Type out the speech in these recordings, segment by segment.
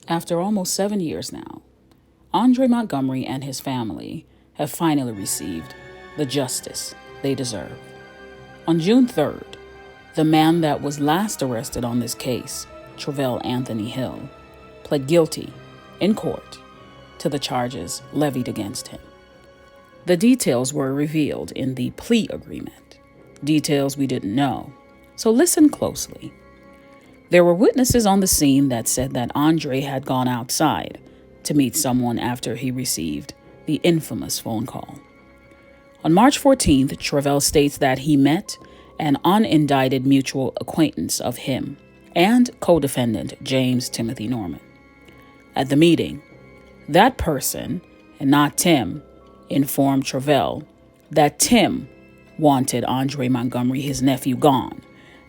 After almost 7 years now, Andre Montgomery and his family have finally received the justice they deserve. On June 3rd, the man that was last arrested on this case, Travell Anthony Hill, pled guilty in court to the charges levied against him. The details were revealed in the plea agreement, details we didn't know, so listen closely. There were witnesses on the scene that said that Andre had gone outside to meet someone after he received the infamous phone call. On March 14th, Travell states that he met an unindicted mutual acquaintance of him and co-defendant James Timothy Norman. At the meeting, that person, and not Tim, informed Travell that Tim wanted Andre Montgomery, his nephew, gone,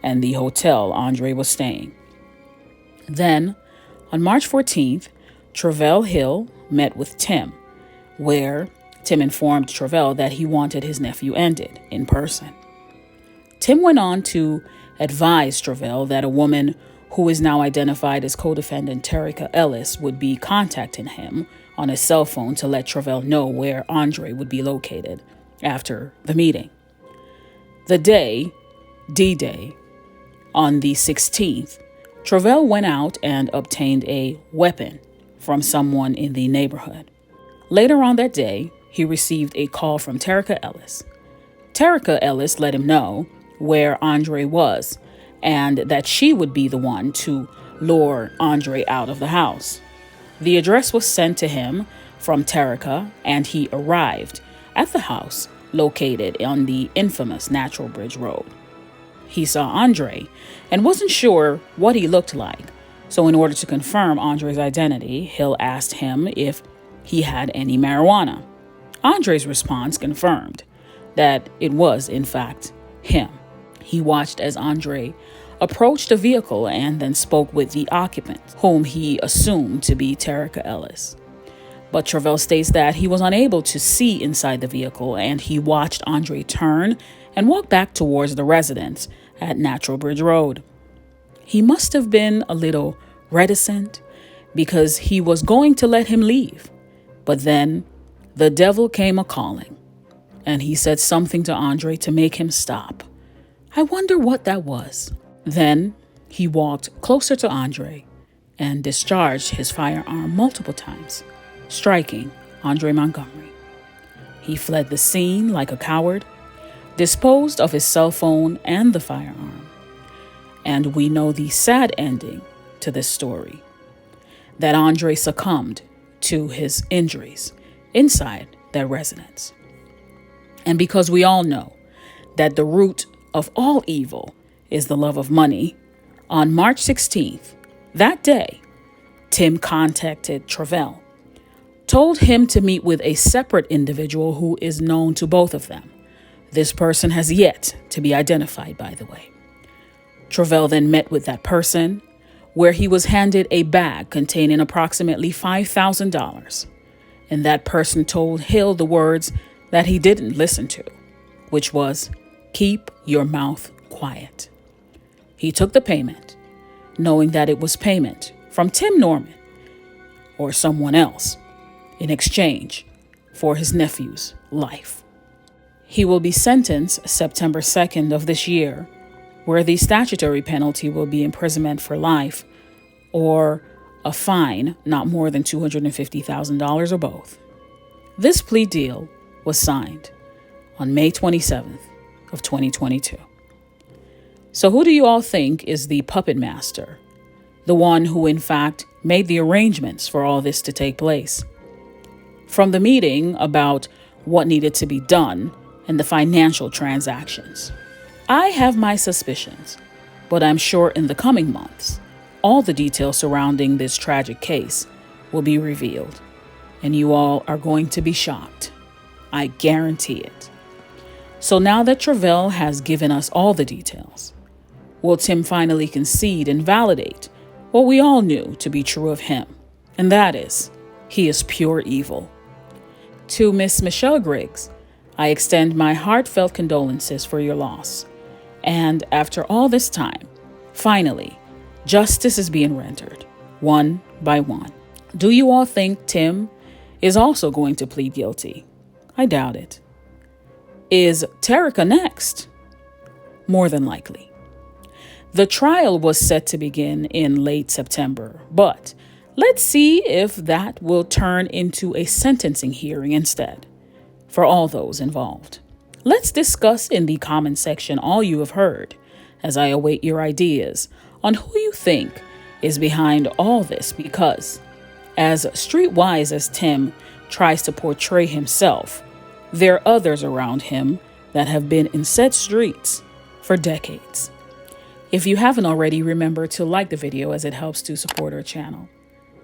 and the hotel Andre was staying. Then, on March 14th, Travell Hill met with Tim, where Tim informed Travell that he wanted his nephew ended in person. Tim went on to advise Travell that a woman who is now identified as co-defendant Terica Ellis would be contacting him on his cell phone to let Travell know where Andre would be located after the meeting. The day, D-Day, on the 16th, Travell went out and obtained a weapon from someone in the neighborhood. Later on that day, he received a call from Terica Ellis. Terica Ellis let him know where Andre was and that she would be the one to lure Andre out of the house. The address was sent to him from Terica, and he arrived at the house located on the infamous Natural Bridge Road. He saw Andre and wasn't sure what he looked like, so in order to confirm Andre's identity, Hill asked him if he had any marijuana. Andre's response confirmed that it was, in fact, him. He watched as Andre approached a vehicle and then spoke with the occupant, whom he assumed to be Terica Ellis. But Travell states that he was unable to see inside the vehicle, and he watched Andre turn and walk back towards the residence at Natural Bridge Road. He must have been a little reticent because he was going to let him leave. But then the devil came a-calling, and he said something to Andre to make him stop. I wonder what that was. Then he walked closer to Andre and discharged his firearm multiple times, striking Andre Montgomery. He fled the scene like a coward, disposed of his cell phone and the firearm. And we know the sad ending to this story, that Andre succumbed to his injuries inside that residence. And because we all know that the root of all evil is the love of money, on March 16th, that day, Tim contacted Travell, told him to meet with a separate individual who is known to both of them. This person has yet to be identified, by the way. Travell then met with that person, where he was handed a bag containing approximately $5,000. And that person told Hill the words that he didn't listen to, which was, "Keep your mouth quiet." He took the payment, knowing that it was payment from Tim Norman or someone else in exchange for his nephew's life. He will be sentenced September 2nd of this year, where the statutory penalty will be imprisonment for life or a fine not more than $250,000 or both. This plea deal was signed on May 27th of 2022. So who do you all think is the puppet master? The one who, in fact, made the arrangements for all this to take place? From the meeting about what needed to be done and the financial transactions, I have my suspicions, but I'm sure in the coming months, all the details surrounding this tragic case will be revealed, and you all are going to be shocked. I guarantee it. So now that Travell has given us all the details, will Tim finally concede and validate what we all knew to be true of him? And that is, he is pure evil. To Miss Michelle Griggs, I extend my heartfelt condolences for your loss. And after all this time, finally, justice is being rendered, one by one. Do you all think Tim is also going to plead guilty? I doubt it. Is Terica next? More than likely. The trial was set to begin in late September, but let's see if that will turn into a sentencing hearing instead for all those involved. Let's discuss in the comment section all you have heard as I await your ideas on who you think is behind all this, because as streetwise as Tim tries to portray himself, there are others around him that have been in said streets for decades. If you haven't already, remember to like the video as it helps to support our channel.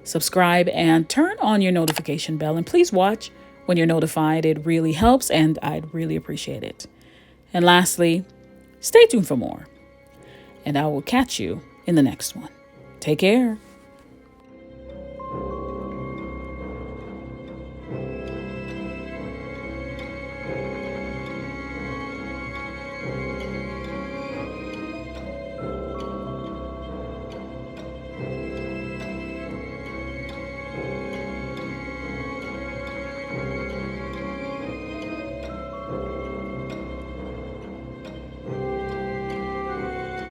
Subscribe and turn on your notification bell, and please watch when you're notified. It really helps and I'd really appreciate it. And lastly, stay tuned for more, and I will catch you in the next one. Take care.